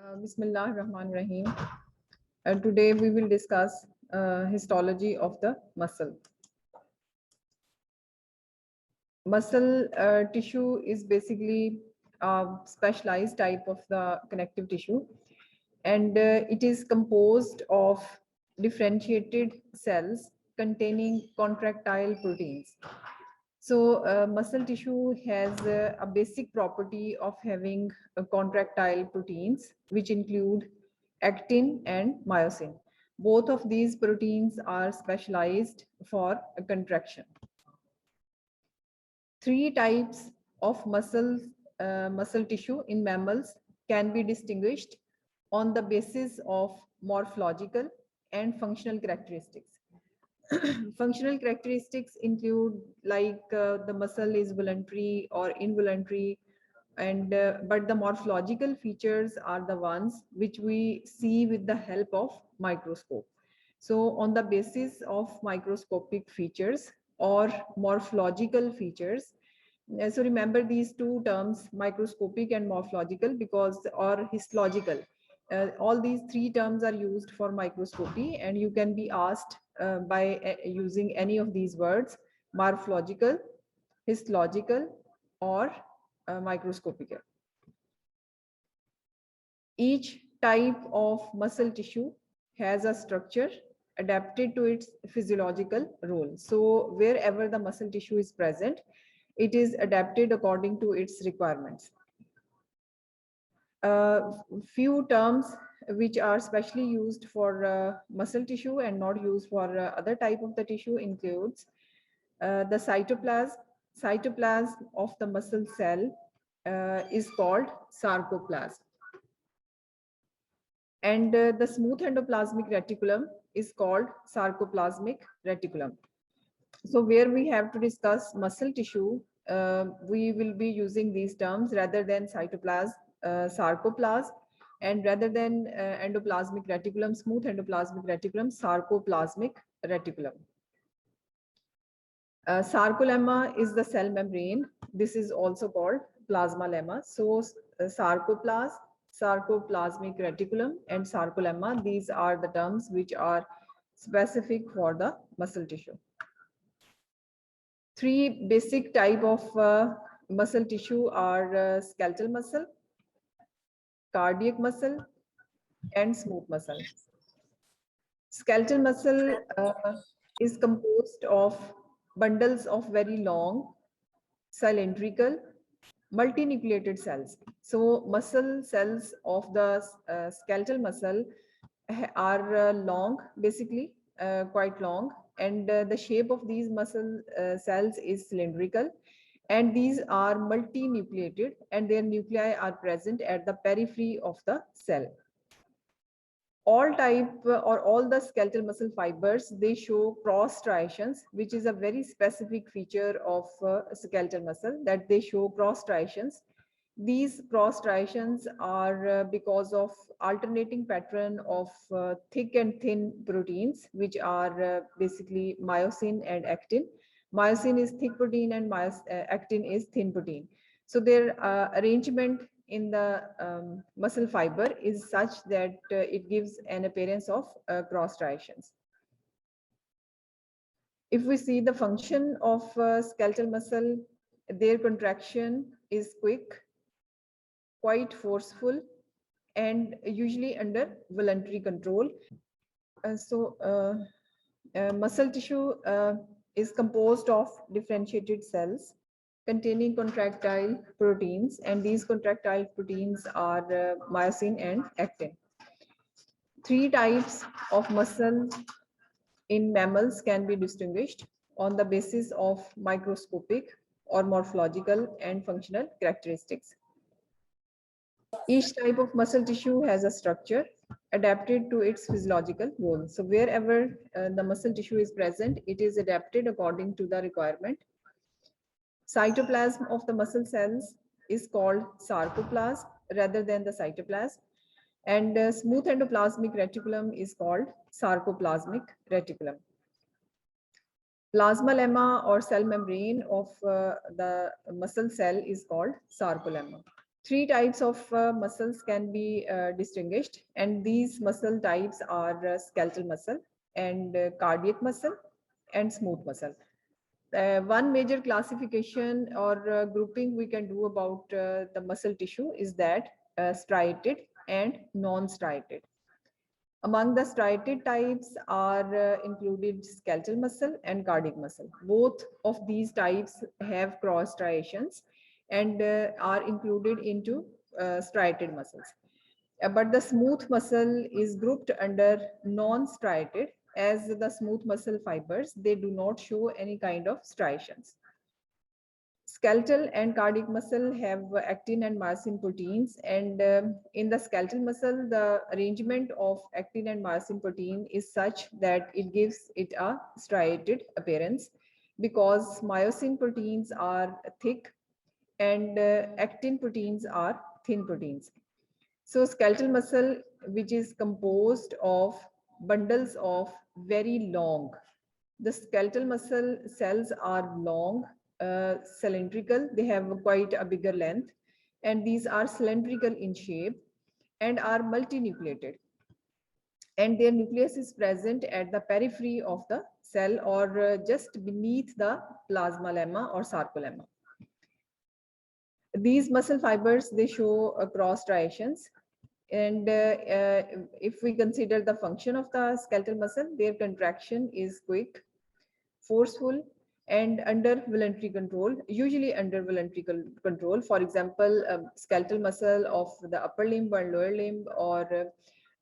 Bismillah ar-Rahman Rahim. Today we will discuss histology of the muscle. Muscle tissue is basically a specialized type of the connective tissue, and it is composed of differentiated cells containing contractile proteins. So muscle tissue has a basic property of having contractile proteins, which include actin and myosin. Both of these proteins are specialized for contraction. Three types of muscle tissue in mammals can be distinguished on the basis of morphological and functional characteristics. Functional characteristics include the muscle is voluntary or involuntary, and but the morphological features are the ones which we see with the help of microscope. So on the basis of microscopic features or morphological features, so remember these two terms, microscopic and morphological, because or histological. All these three terms are used for microscopy, and you can be asked by using any of these words: morphological, histological, or microscopic. Each type of muscle tissue has a structure adapted to its physiological role. So wherever the muscle tissue is present, it is adapted according to its requirements. Few terms which are specially used for muscle tissue and not used for other type of the tissue includes the cytoplasm. Cytoplasm of the muscle cell is called sarcoplasm, and the smooth endoplasmic reticulum is called sarcoplasmic reticulum. So where we have to discuss muscle tissue, we will be using these terms rather than cytoplasm, sarcoplasm, and rather than endoplasmic reticulum, smooth endoplasmic reticulum, sarcoplasmic reticulum. Sarcolemma is the cell membrane. This is also called plasma lemma. So sarcoplasm, sarcoplasmic reticulum, and sarcolemma, these are the terms which are specific for the muscle tissue. Three basic type of muscle tissue are skeletal muscle, cardiac muscle, and smooth muscle. Skeletal muscle is composed of bundles of very long, cylindrical, multinucleated cells. So muscle cells of the skeletal muscle are long, basically quite long, and the shape of these muscle cells is cylindrical, and these are multinucleated, and their nuclei are present at the periphery of the cell. All the skeletal muscle fibers, they show cross striations, which is a very specific feature of skeletal muscle, that they show cross striations. These cross striations are because of alternating pattern of thick and thin proteins, which are basically myosin and actin. Myosin is thick protein and actin is thin protein. So their arrangement in the muscle fiber is such that it gives an appearance of cross striations. If we see the function of skeletal muscle, their contraction is quick, quite forceful, and usually under voluntary control. Muscle tissue is composed of differentiated cells containing contractile proteins, and these contractile proteins are myosin and actin. Three types of muscle in mammals can be distinguished on the basis of microscopic or morphological and functional characteristics. Each type of muscle tissue has a structure adapted to its physiological role. So wherever the muscle tissue is present, it is adapted according to the requirement. Cytoplasm of the muscle cells is called sarcoplasm rather than the cytoplasm, and smooth endoplasmic reticulum is called sarcoplasmic reticulum. Plasma lemma or cell membrane of the muscle cell is called sarcolemma. Three types of muscles can be distinguished, and these muscle types are skeletal muscle and cardiac muscle and smooth muscle. One major classification or grouping we can do about the muscle tissue is that striated and non-striated. Among the striated types are included skeletal muscle and cardiac muscle. Both of these types have cross striations and are included into striated muscles. But the smooth muscle is grouped under non-striated, as the smooth muscle fibers, they do not show any kind of striations. Skeletal and cardiac muscle have actin and myosin proteins, and in the skeletal muscle, the arrangement of actin and myosin protein is such that it gives it a striated appearance, because myosin proteins are thick and actin proteins are thin proteins. So skeletal muscle, which is composed of bundles of very long, the skeletal muscle cells are long, cylindrical, they have quite a bigger length, and these are cylindrical in shape and are multinucleated. And their nucleus is present at the periphery of the cell or just beneath the plasma lemma or sarcolemma. These muscle fibers, they show cross striations. And if we consider the function of the skeletal muscle, their contraction is quick, forceful, and under voluntary control, usually under voluntary control. For example, skeletal muscle of the upper limb or lower limb or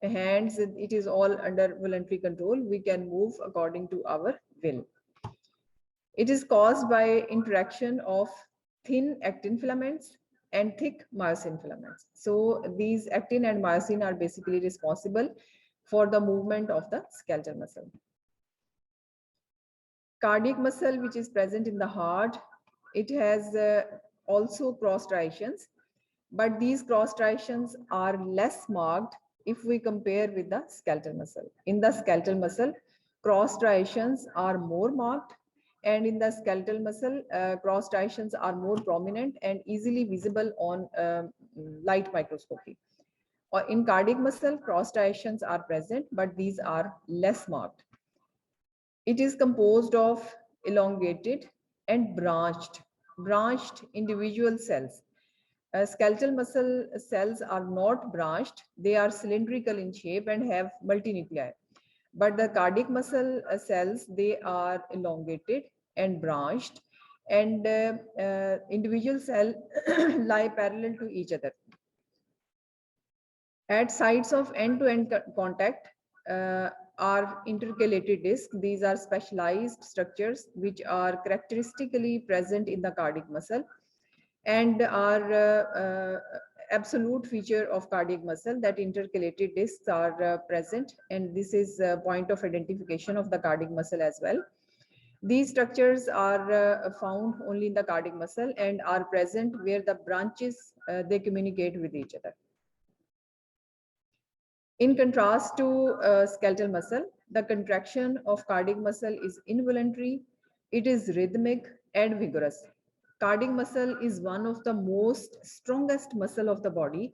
hands, it is all under voluntary control. We can move according to our will. It is caused by interaction of thin actin filaments and thick myosin filaments. So these actin and myosin are basically responsible for the movement of the skeletal muscle. Cardiac muscle, which is present in the heart, it has also cross striations, but these cross striations are less marked if we compare with the skeletal muscle. In the skeletal muscle, cross striations are more marked, and in the skeletal muscle, cross striations are more prominent and easily visible on light microscopy. Or in cardiac muscle, cross striations are present, but these are less marked. It is composed of elongated and branched individual cells. Skeletal muscle cells are not branched, they are cylindrical in shape and have multinuclei. But the cardiac muscle cells, they are elongated and branched, and individual cells lie parallel to each other. At sites of end-to-end contact are intercalated discs. These are specialized structures which are characteristically present in the cardiac muscle and are absolute feature of cardiac muscle, that intercalated discs are present, and this is a point of identification of the cardiac muscle as well. These structures are found only in the cardiac muscle and are present where the branches they communicate with each other. In contrast to skeletal muscle, the contraction of cardiac muscle is involuntary, it is rhythmic and vigorous. Cardiac muscle is one of the most strongest muscle of the body,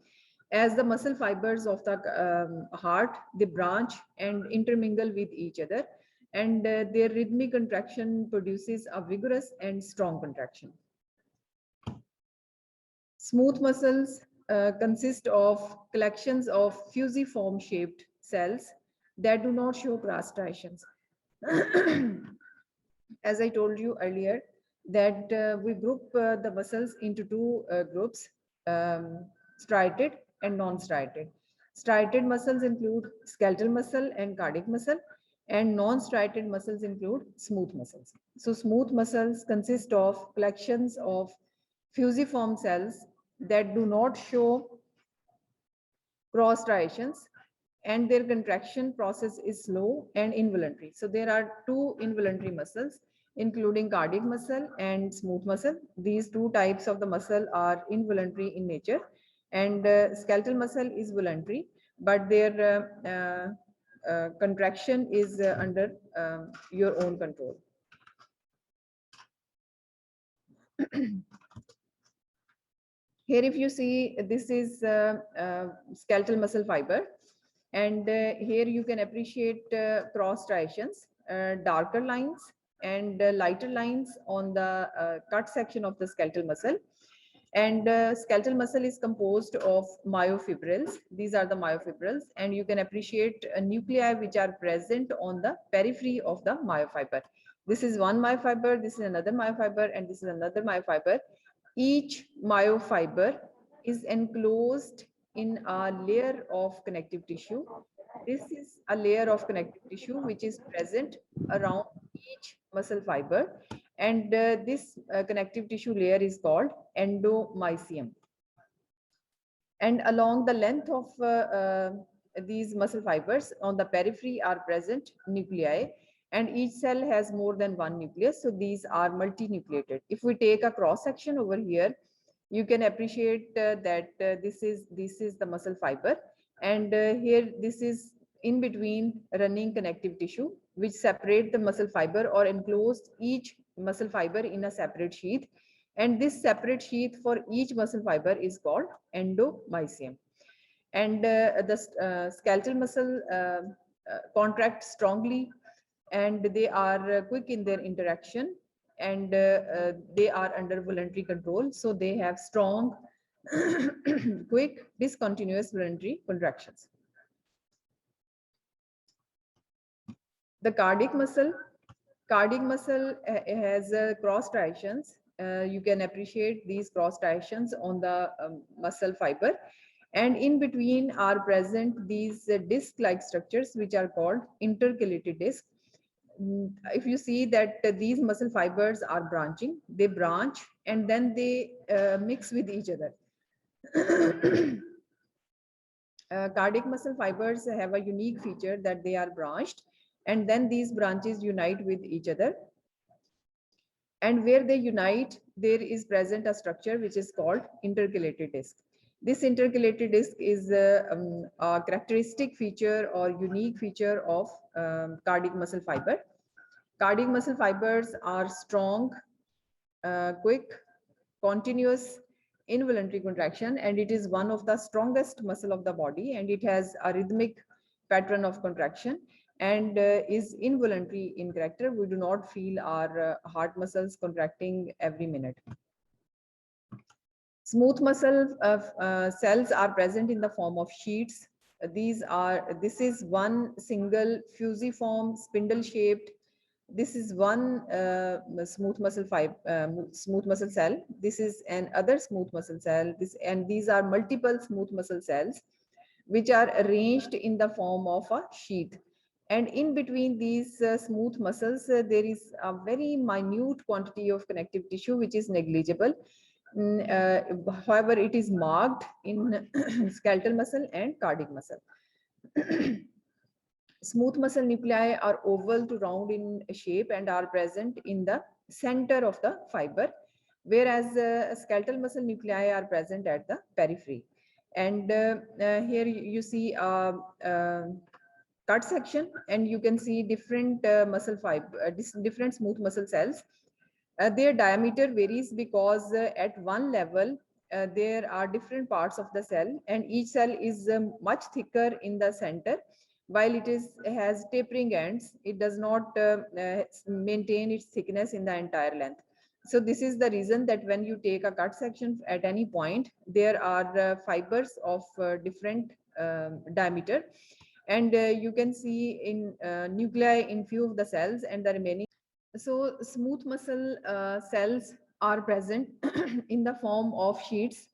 as the muscle fibers of the heart, they branch and intermingle with each other, and their rhythmic contraction produces a vigorous and strong contraction. Smooth muscles consist of collections of fusiform shaped cells that do not show cross striations. As I told you earlier, that we group the muscles into two groups, striated and non-striated. Striated muscles include skeletal muscle and cardiac muscle, and non-striated muscles include smooth muscles. So smooth muscles consist of collections of fusiform cells that do not show cross striations, and their contraction process is slow and involuntary. So there are two involuntary muscles, including cardiac muscle and smooth muscle. These two types of the muscle are involuntary in nature, and skeletal muscle is voluntary, but their contraction is under your own control. Here, if you see, this is skeletal muscle fiber. And here you can appreciate cross striations, darker lines and lighter lines on the cut section of the skeletal muscle. And skeletal muscle is composed of myofibrils. These are the myofibrils, and you can appreciate nuclei which are present on the periphery of the myofiber. This is one myofiber, this is another myofiber, and this is another myofiber. Each myofiber is enclosed in a layer of connective tissue. This is a layer of connective tissue which is present around each muscle fiber, and this connective tissue layer is called endomysium. And along the length of these muscle fibers on the periphery are present nuclei, and each cell has more than one nucleus, so these are multinucleated. If we take a cross section over here, you can appreciate that this is the muscle fiber, and here this is in between running connective tissue which separate the muscle fiber or enclose each muscle fiber in a separate sheath, and this separate sheath for each muscle fiber is called endomysium. And the skeletal muscle contract strongly, and they are quick in their interaction, and they are under voluntary control, so they have strong quick discontinuous voluntary contractions. The cardiac muscle has cross striations. You can appreciate these cross striations on the muscle fiber, and in between are present these disc-like structures which are called intercalated disc. If you see that these muscle fibers are branching, they branch and then they mix with each other. Cardiac muscle fibers have a unique feature that they are branched, and then these branches unite with each other. And where they unite, there is present a structure which is called intercalated disc. This intercalated disc is a characteristic feature or unique feature of cardiac muscle fiber. Cardiac muscle fibers are strong, quick, continuous, involuntary contraction, and it is one of the strongest muscle of the body, and it has a rhythmic pattern of contraction and is involuntary in character. We do not feel our heart muscles contracting every minute. Smooth muscle cells are present in the form of sheets. This is one single fusiform spindle shaped. This is one smooth muscle cell. This is another smooth muscle cell. These are multiple smooth muscle cells which are arranged in the form of a sheath. And in between these smooth muscles, there is a very minute quantity of connective tissue which is negligible. However, it is marked in skeletal muscle and cardiac muscle. Smooth muscle nuclei are oval to round in shape and are present in the center of the fiber, whereas skeletal muscle nuclei are present at the periphery. And here you see a cut section, and you can see different muscle fiber, different smooth muscle cells. Their diameter varies because at one level there are different parts of the cell, and each cell is much thicker in the center, while it has tapering ends. It does not maintain its thickness in the entire length. So this is the reason that when you take a cut section at any point, there are fibers of different diameter, and you can see in nuclei in few of the cells, and the remaining. So smooth muscle cells are present in the form of sheets,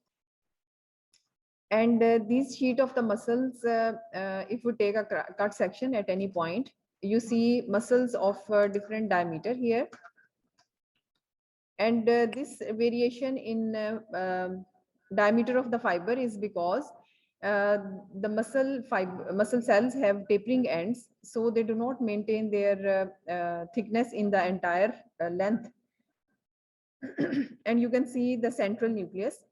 and these sheet of the muscles, if we take a cut section at any point, you see muscles of different diameter here, and this variation in diameter of the fiber is because the muscle cells have tapering ends, so they do not maintain their thickness in the entire length. And you can see the central nucleus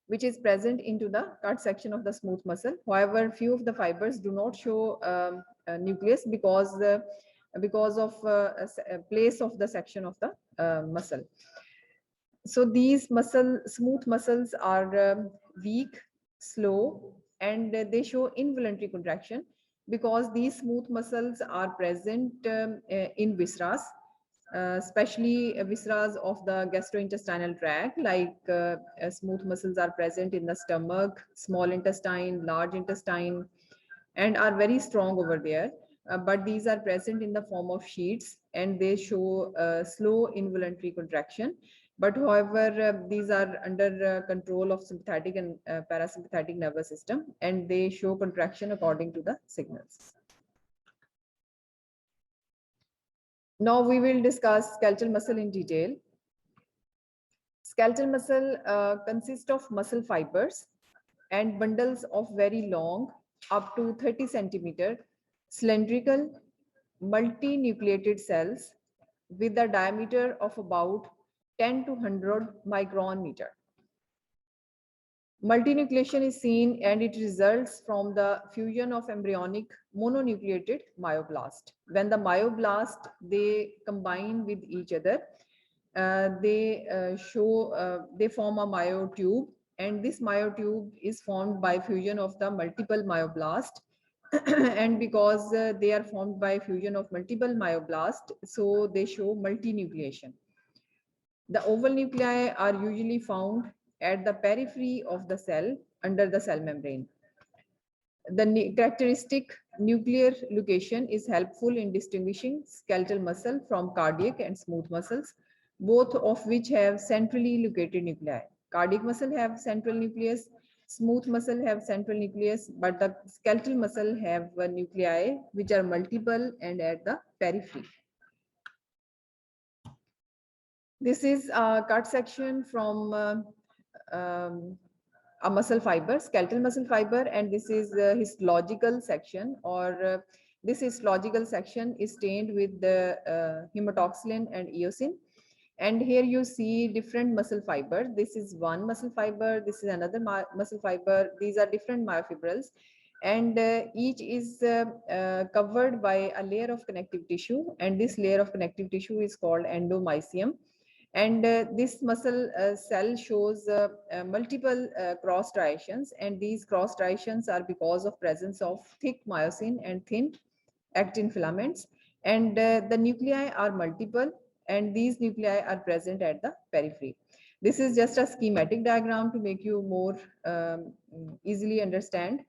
which is present into the cut section of the smooth muscle. However, few of the fibers do not show nucleus because of place of the section of the muscle. So these smooth muscles are weak, slow, and they show involuntary contraction because these smooth muscles are present in viscera, especially viscera of the gastrointestinal tract, like smooth muscles are present in the stomach, small intestine, large intestine, and are very strong over there. But these are present in the form of sheets and they show slow involuntary contraction. But however, these are under control of sympathetic and parasympathetic nervous system, and they show contraction according to the signals. Now we will discuss skeletal muscle in detail. Skeletal muscle consists of muscle fibers and bundles of very long, up to 30 centimeter, cylindrical, multinucleated cells with a diameter of about 10 to 100 micron meter. Multinucleation is seen and it results from the fusion of embryonic mononucleated myoblast. When the myoblast, they combine with each other, they form a myotube, and this myotube is formed by fusion of the multiple myoblast. And because they are formed by fusion of multiple myoblast, so they show multinucleation. The oval nuclei are usually found at the periphery of the cell under the cell membrane. The characteristic nuclear location is helpful in distinguishing skeletal muscle from cardiac and smooth muscles, both of which have centrally located nuclei. Cardiac muscle have central nucleus, smooth muscle have central nucleus, but the skeletal muscle have nuclei which are multiple and at the periphery. This is a cut section from a muscle fiber, skeletal muscle fiber, and this is the histological section, or this histological section is stained with the hematoxylin and eosin. And here you see different muscle fiber. This is one muscle fiber, this is another muscle fiber. These are different myofibrils, and each is covered by a layer of connective tissue, and this layer of connective tissue is called endomysium. And this muscle cell shows multiple cross striations, and these cross striations are because of presence of thick myosin and thin actin filaments. And the nuclei are multiple, and these nuclei are present at the periphery. This is just a schematic diagram to make you more easily understand.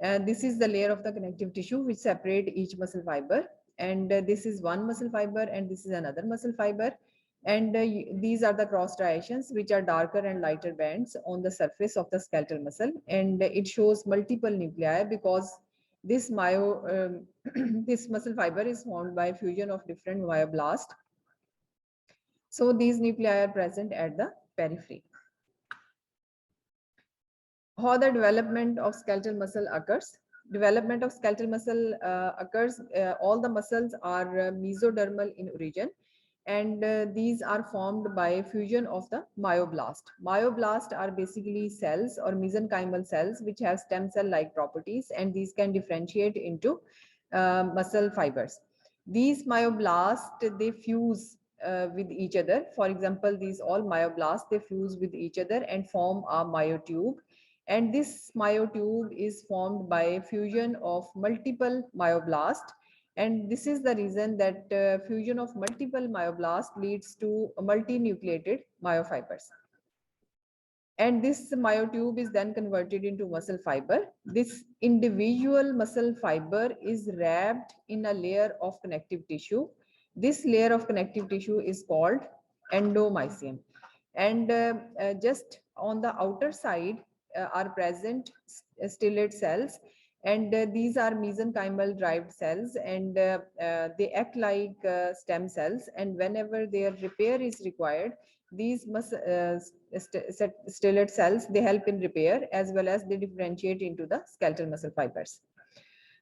This is the layer of the connective tissue which separate each muscle fiber, and this is one muscle fiber and this is another muscle fiber. And these are the cross striations, which are darker and lighter bands on the surface of the skeletal muscle, and it shows multiple nuclei because this this muscle fiber is formed by fusion of different myoblasts. So these nuclei are present at the periphery. How the development of skeletal muscle occurs? Development of skeletal muscle occurs, all the muscles are mesodermal in origin, and these are formed by fusion of the myoblast. Myoblast are basically cells or mesenchymal cells which have stem cell like properties, and these can differentiate into muscle fibers. These myoblasts, they fuse with each other. For example, these all myoblasts, they fuse with each other and form a myotube. And this myotube is formed by fusion of multiple myoblasts. And this is the reason that fusion of multiple myoblasts leads to multinucleated myofibers. And this myotube is then converted into muscle fiber. This individual muscle fiber is wrapped in a layer of connective tissue. This layer of connective tissue is called endomysium. And just on the outer side are present stellate cells, and these are mesenchymal derived cells, and they act like stem cells, and whenever their repair is required, these stellate cells, they help in repair as well as they differentiate into the skeletal muscle fibers.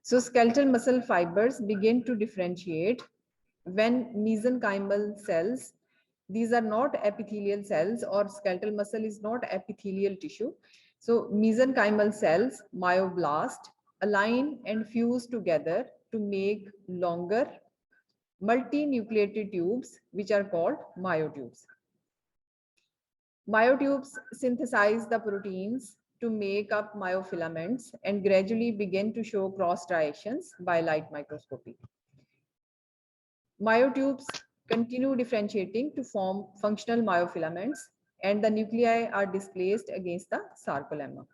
So skeletal muscle fibers begin to differentiate when mesenchymal cells, these are not epithelial cells, or skeletal muscle is not epithelial tissue. So mesenchymal cells, myoblast, align and fuse together to make longer multinucleated tubes, which are called myotubes. Myotubes synthesize the proteins to make up myofilaments and gradually begin to show cross striations by light microscopy. Myotubes continue differentiating to form functional myofilaments, and the nuclei are displaced against the sarcolemma.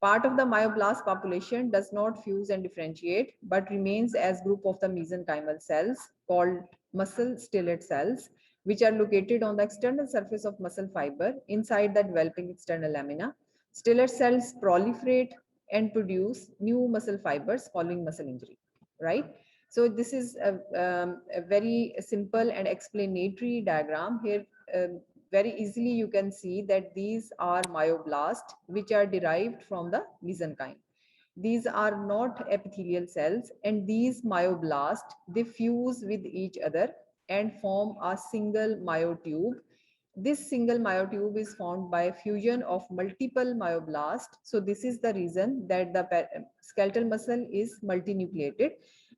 Part of the myoblast population does not fuse and differentiate, but remains as group of the mesenchymal cells called muscle stellate cells, which are located on the external surface of muscle fiber inside the developing external lamina. Stellate cells proliferate and produce new muscle fibers following muscle injury, right? So this is a very simple and explanatory diagram here. Very easily you can see that these are myoblasts which are derived from the mesenchyme. These are not epithelial cells, and these myoblasts, they fuse with each other and form a single myotube. This single myotube is formed by fusion of multiple myoblasts. So this is the reason that the skeletal muscle is multinucleated,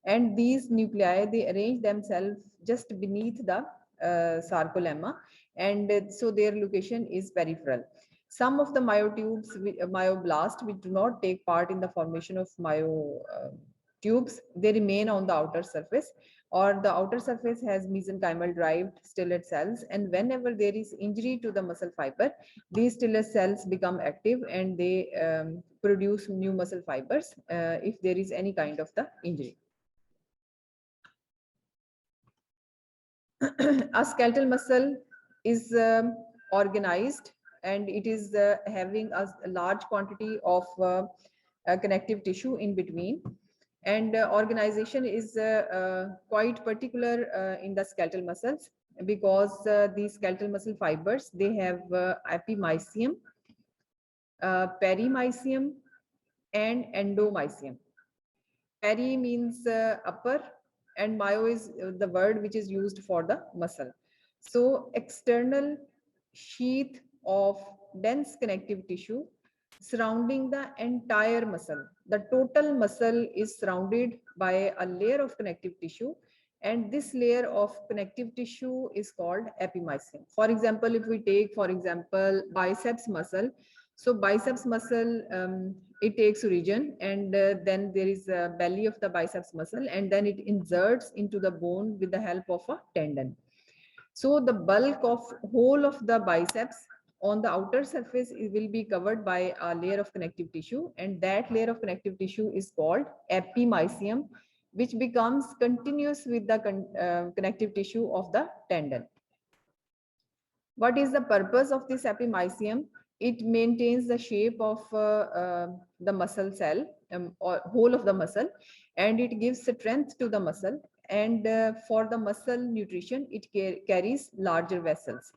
and these nuclei, they arrange themselves just beneath the sarcolemma, and so their location is peripheral. Some of the myotubes, myoblasts, which do not take part in the formation of myotubes, they remain on the outer surface, or the outer surface has mesenchymal derived stellate cells, and whenever there is injury to the muscle fiber, these stellate cells become active and they produce new muscle fibers if there is any kind of the injury. A skeletal muscle is organized, and it is having a large quantity of connective tissue in between, and organization is quite particular in the skeletal muscles, because these skeletal muscle fibers, they have epimysium, perimysium, and endomysium. Peri means upper, and myo is the word which is used for the muscle. So external sheath of dense connective tissue surrounding the entire muscle. The total muscle is surrounded by a layer of connective tissue, and this layer of connective tissue is called epimysium. For example, if we take, for example, biceps muscle. So biceps muscle, it takes origin, and then there is a belly of the biceps muscle, and then it inserts into the bone with the help of a tendon. So the bulk of whole of the biceps on the outer surface, it will be covered by a layer of connective tissue, and that layer of connective tissue is called epimysium, which becomes continuous with the connective tissue of the tendon. What is the purpose of this epimysium? It maintains the shape of the muscle cell, or whole of the muscle, and it gives strength to the muscle, and for the muscle nutrition, it carries larger vessels.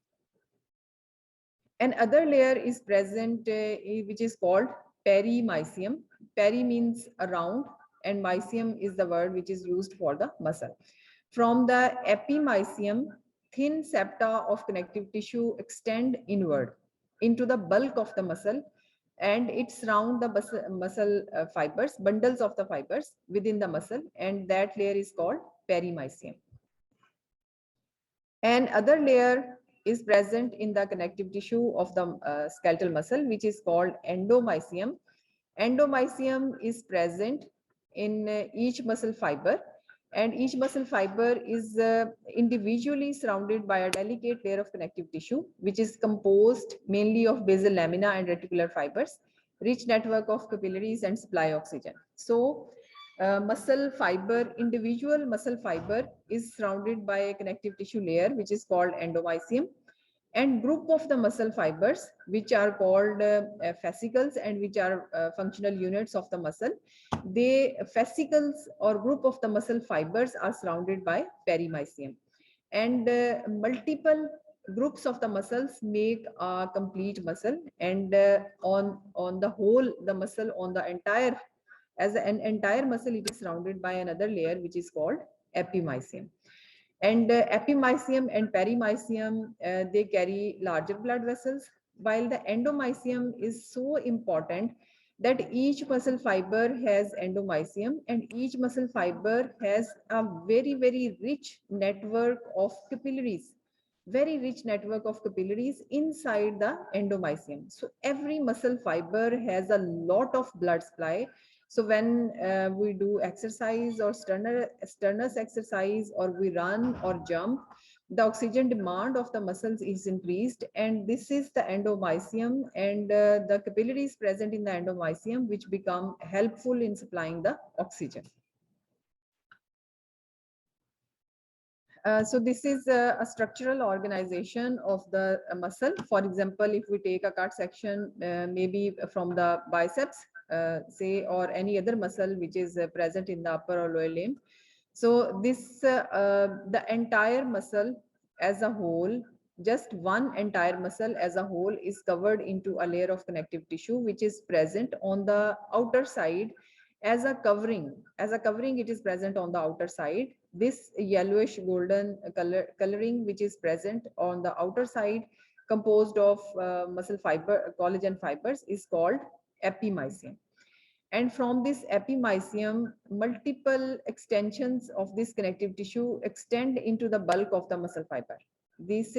Another layer is present, which is called perimysium. Peri means around, and mysium is the word which is used for the muscle. From the epimysium, thin septa of connective tissue extend inward into the bulk of the muscle, and it surround the muscle fibers, bundles of the fibers within the muscle, and that layer is called perimysium. And other layer is present in the connective tissue of the skeletal muscle, which is called endomysium. Endomysium is present in each muscle fiber, and each muscle fiber is individually surrounded by a delicate layer of connective tissue, which is composed mainly of basal lamina and reticular fibers, rich network of capillaries, and supply oxygen. So muscle fiber, individual muscle fiber is surrounded by a connective tissue layer, which is called endomysium, and group of the muscle fibers, which are called fascicles, and which are functional units of the muscle. They fascicles or group of the muscle fibers are surrounded by perimysium, and multiple groups of the muscles make a complete muscle, and on the whole, the muscle, on the entire, as an entire muscle, it is surrounded by another layer which is called epimysium. And epimysium and perimysium, they carry larger blood vessels, while the endomysium is so important that each muscle fiber has endomysium, and each muscle fiber has a very, very rich network of capillaries, very rich network of capillaries inside the endomysium. So every muscle fiber has a lot of blood supply. So when we do exercise or strenuous exercise, or we run or jump, the oxygen demand of the muscles is increased, and this is the endomysium and the capillaries present in the endomysium which become helpful in supplying the oxygen. So this is a structural organization of the muscle. For example, if we take a cut section, maybe from the biceps, say, or any other muscle which is present in the upper or lower limb. So this, the entire muscle as a whole, just one entire muscle as a whole is covered into a layer of connective tissue, which is present on the outer side as a covering. As a covering, it is present on the outer side. This yellowish golden coloring which is present on the outer side, composed of muscle fiber, collagen fibers, is called epimysium. And from this epimysium, multiple extensions of this connective tissue extend into the bulk of the muscle fiber. These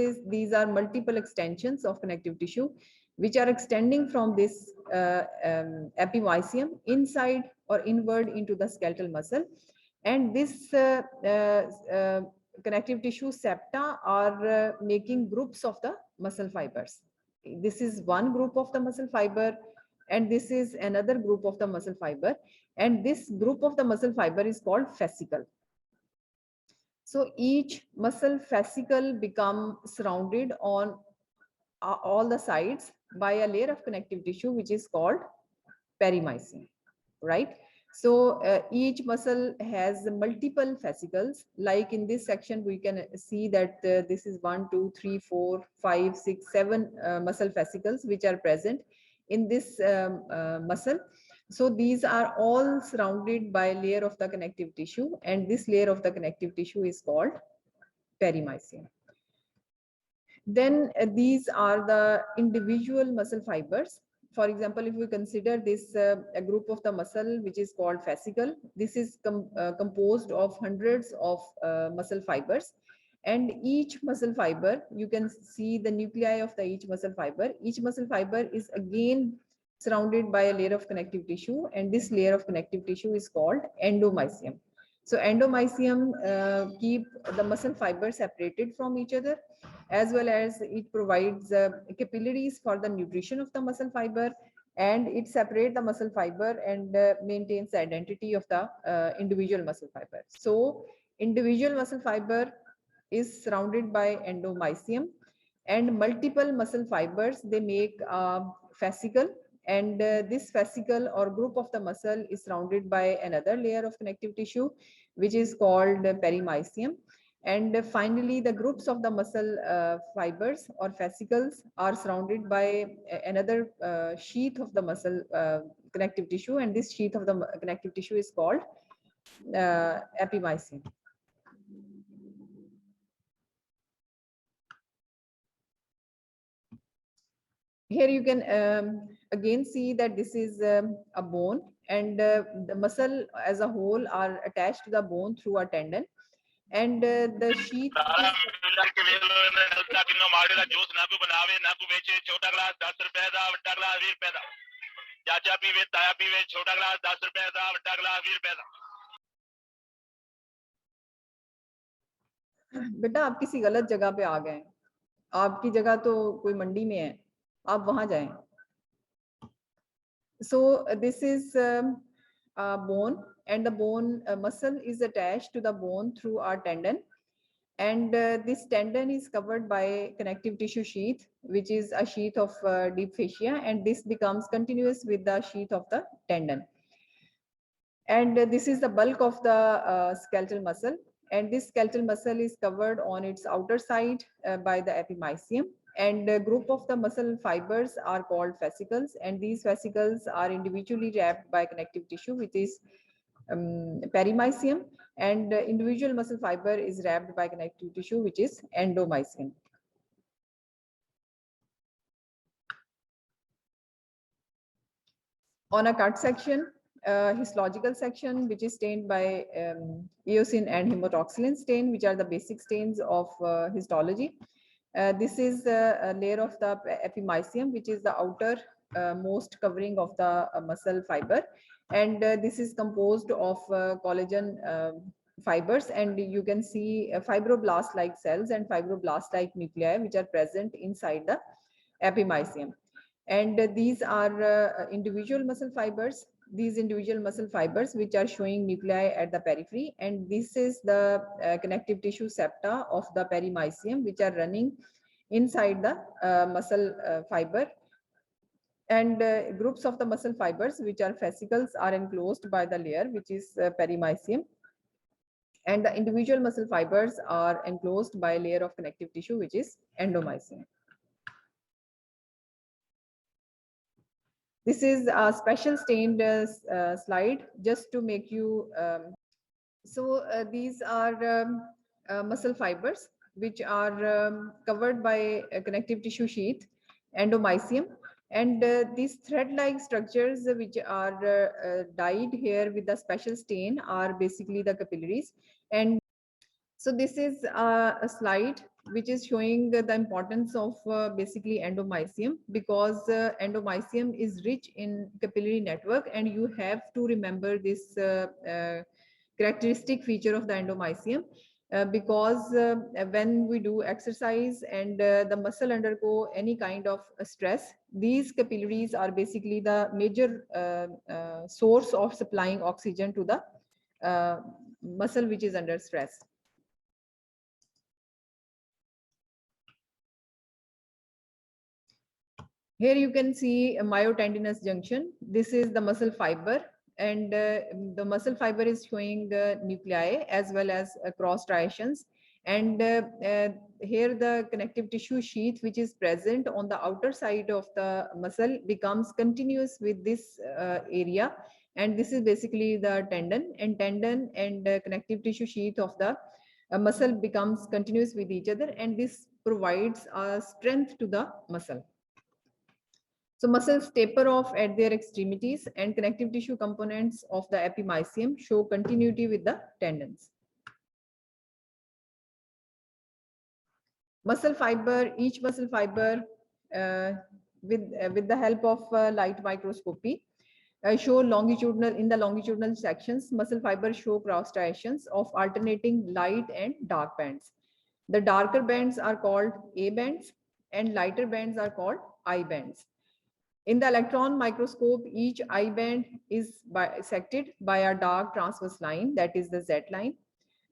are multiple extensions of connective tissue which are extending from this epimysium inside or inward into the skeletal muscle. And this connective tissue septa are making groups of the muscle fibers. This is one group of the muscle fiber, and this is another group of the muscle fiber, and this group of the muscle fiber is called fascicle. So each muscle fascicle become surrounded on all the sides by a layer of connective tissue which is called perimysium, right? So each muscle has multiple fascicles. Like in this section, we can see that this is 1, 2, 3, 4, 5, 6, 7 muscle fascicles which are present in this muscle. So these are all surrounded by a layer of the connective tissue, and this layer of the connective tissue is called perimysium. Then these are the individual muscle fibers. For example, if we consider this a group of the muscle which is called fascicle, this is composed of hundreds of muscle fibers, and each muscle fiber, you can see the nuclei of the each muscle fiber. Each muscle fiber is again surrounded by a layer of connective tissue, and this layer of connective tissue is called endomysium. So endomysium keep the muscle fibers separated from each other, as well as it provides capillaries for the nutrition of the muscle fiber, and it separates the muscle fiber and maintains the identity of the individual muscle fiber. So individual muscle fiber is surrounded by endomysium, and multiple muscle fibers, they make a fascicle, and this fascicle or group of the muscle is surrounded by another layer of connective tissue which is called perimysium. And finally, the groups of the muscle fibers or fascicles are surrounded by another sheath of the muscle connective tissue, and this sheath of the connective tissue is called epimysium. Here you can again see that this is a bone, and the muscle as a whole are attached to the bone through a tendon, and the sheath बेटा आप किसी गलत जगह पे आ गए, आपकी जगह तो कोई मंडी में है, आप वहां जाएं. So this is a bone, and the bone muscle is attached to the bone through our tendon, and this tendon is covered by connective tissue sheath, which is a sheath of deep fascia, and this becomes continuous with the sheath of the tendon. And this is the bulk of the skeletal muscle, and this skeletal muscle is covered on its outer side by the epimysium, and a group of the muscle fibers are called fascicles, and these fascicles are individually wrapped by connective tissue, which is perimysium, and individual muscle fiber is wrapped by connective tissue, which is endomysium. On a cut section, histological section, which is stained by eosin and hematoxylin stain, which are the basic stains of histology. This is a layer of the epimysium, which is the outer most covering of the muscle fiber, and this is composed of collagen fibers, and you can see fibroblast like cells and fibroblast like nuclei which are present inside the epimysium. And these are individual muscle fibers, these individual muscle fibers which are showing nuclei at the periphery, and this is the connective tissue septa of the perimysium which are running inside the muscle fiber, and groups of the muscle fibers which are fascicles are enclosed by the layer which is perimysium, and the individual muscle fibers are enclosed by a layer of connective tissue which is endomysium. This is a special stained slide just to make you these are muscle fibers which are covered by a connective tissue sheath, endomysium, and these thread-like structures which are dyed here with the special stain are basically the capillaries. And so this is a slide which is showing the importance of basically endomysium, because endomysium is rich in capillary network, and you have to remember this characteristic feature of the endomysium, because when we do exercise and the muscle undergo any kind of stress, these capillaries are basically the major source of supplying oxygen to the muscle which is under stress. Here you can see a myotendinous junction. This is the muscle fiber, and the muscle fiber is showing nuclei as well as cross striations. And here the connective tissue sheath which is present on the outer side of the muscle becomes continuous with this area, and this is basically the tendon, and connective tissue sheath of the muscle becomes continuous with each other, and this provides strength to the muscle. So muscles taper off at their extremities, and connective tissue components of the epimysium show continuity with the tendons. Muscle fiber, each muscle fiber with the help of light microscopy show longitudinal, in the longitudinal sections, muscle fibers show cross striations of alternating light and dark bands. The darker bands are called A bands and lighter bands are called I bands. In the electron microscope, each I band is bisected by a dark transverse line, that is the Z line.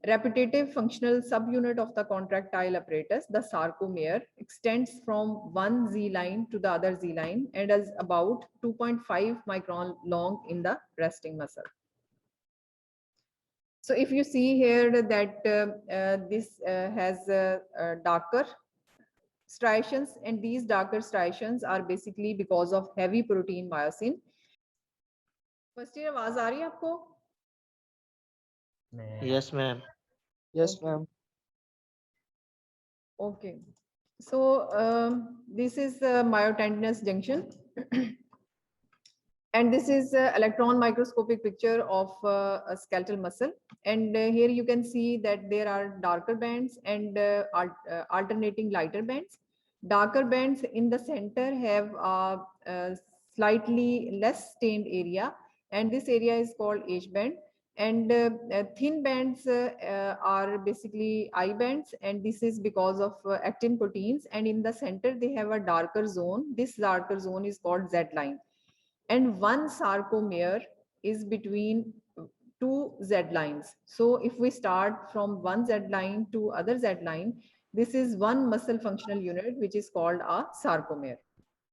Repetitive functional subunit of the contractile apparatus, the sarcomere, extends from one Z line to the other Z line and is about 2.5 micron long in the resting muscle. So if you see here that this has darker striations, and these darker striations are basically because of heavy protein myosin. First year आवाज आ रही है आपको? Yes, ma'am. Yes, ma'am. Okay. So this is the myotendinous junction. And this is electron microscopic picture of a skeletal muscle. And here you can see that there are darker bands and alternating lighter bands. Darker bands in the center have a slightly less stained area, and this area is called H band. And thin bands are basically I bands, and this is because of actin proteins. And in the center, they have a darker zone. This darker zone is called Z line. And one sarcomere is between two Z lines. So if we start from one Z line to other Z line, this is one muscle functional unit which is called a sarcomere.